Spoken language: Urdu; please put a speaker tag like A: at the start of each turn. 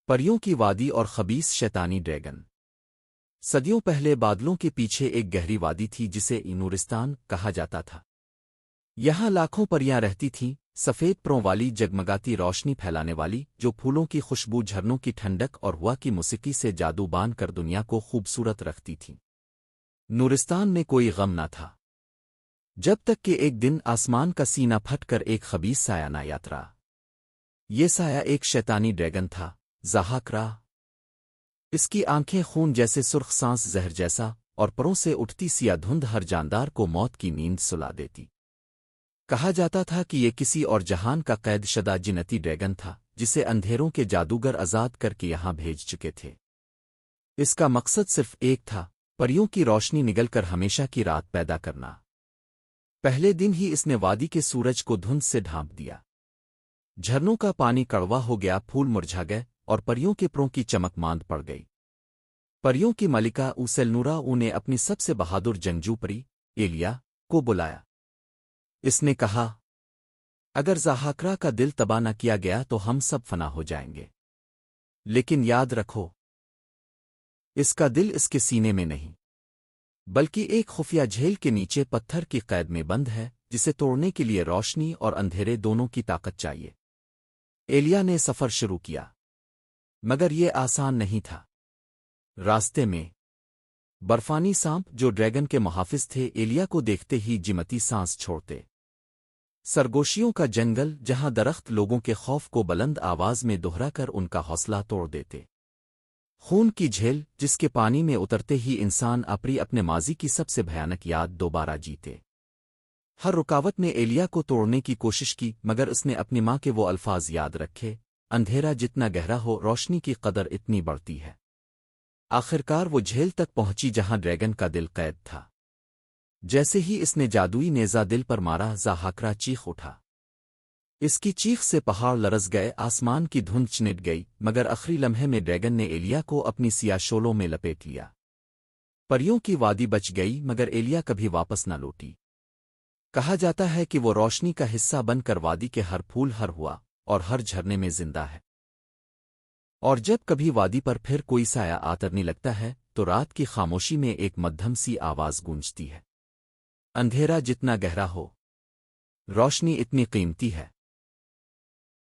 A: پریوں کی وادی اور خبیث شیطانی ڈریگن۔ صدیوں پہلے بادلوں کے پیچھے ایک گہری وادی تھی جسے نورستان کہا جاتا تھا۔ یہاں لاکھوں پریاں رہتی تھیں، سفید پروں والی، جگمگاتی روشنی پھیلانے والی، جو پھولوں کی خوشبو، جھرنوں کی ٹھنڈک اور ہوا کی موسیقی سے جادو باندھ کر دنیا کو خوبصورت رکھتی تھیں۔ نورستان میں کوئی غم نہ تھا، جب تک کہ ایک دن آسمان کا سینہ پھٹ کر ایک خبیث سایہ نہ یاترا۔ یہ سایہ ایک شیطانی ڈریگن تھا، زاہاکرا۔ اس کی آنکھیں خون جیسے، سرخ سانس زہر جیسا، اور پروں سے اٹھتی سیاہ دھند ہر جاندار کو موت کی نیند سلا دیتی۔ کہا جاتا تھا کہ یہ کسی اور جہان کا قید شدہ جنتی ڈریگن تھا، جسے اندھیروں کے جادوگر آزاد کر کے یہاں بھیج چکے تھے۔ اس کا مقصد صرف ایک تھا، پریوں کی روشنی نگل کر ہمیشہ کی رات پیدا کرنا۔ پہلے دن ہی اس نے وادی کے سورج کو دھند سے ڈھانپ دیا۔ جھرنوں کا پانی کڑوا ہو گیا، پھول مرجھا گئے، اور پریوں کے پروں کی چمک ماند پڑ گئی۔ پریوں کی ملکہ اوسیلنورا نے اپنی سب سے بہادر جنگجو پری ایلیا کو بلایا۔ اس نے کہا، اگر زاہاکرا کا دل تباہ نہ کیا گیا تو ہم سب فنا ہو جائیں گے، لیکن یاد رکھو، اس کا دل اس کے سینے میں نہیں، بلکہ ایک خفیہ جھیل کے نیچے پتھر کی قید میں بند ہے، جسے توڑنے کے لیے روشنی اور اندھیرے دونوں کی طاقت چاہیے۔ ایلیا نے سفر شروع کیا، مگر یہ آسان نہیں تھا۔ راستے میں برفانی سانپ، جو ڈریگن کے محافظ تھے، ایلیا کو دیکھتے ہی جمتی سانس چھوڑتے۔ سرگوشیوں کا جنگل، جہاں درخت لوگوں کے خوف کو بلند آواز میں دہرا کر ان کا حوصلہ توڑ دیتے۔ خون کی جھیل، جس کے پانی میں اترتے ہی انسان اپنے ماضی کی سب سے بھیانک یاد دوبارہ جیتے۔ ہر رکاوٹ نے ایلیا کو توڑنے کی کوشش کی، مگر اس نے اپنی ماں کے وہ الفاظ یاد رکھے، اندھیرا جتنا گہرا ہو، روشنی کی قدر اتنی بڑھتی ہے۔ آخرکار وہ جھیل تک پہنچی جہاں ڈریگن کا دل قید تھا۔ جیسے ہی اس نے جادوئی نیزہ دل پر مارا، زاہاکرا چیخ اٹھا۔ اس کی چیخ سے پہاڑ لرز گئے، آسمان کی دھند چنٹ گئی، مگر آخری لمحے میں ڈریگن نے ایلیا کو اپنی سیاہ شولوں میں لپیٹ لیا۔ پریوں کی وادی بچ گئی، مگر ایلیا کبھی واپس نہ لوٹی۔ کہا جاتا ہے کہ وہ روشنی کا حصہ بن کر وادی کے ہر پھول ہر ہوا اور ہر جھرنے میں زندہ ہے۔ اور جب کبھی وادی پر پھر کوئی سایہ آترنے لگتا ہے، تو رات کی خاموشی میں ایک مدھم سی آواز گونجتی ہے، اندھیرا جتنا گہرا ہو، روشنی اتنی قیمتی ہے۔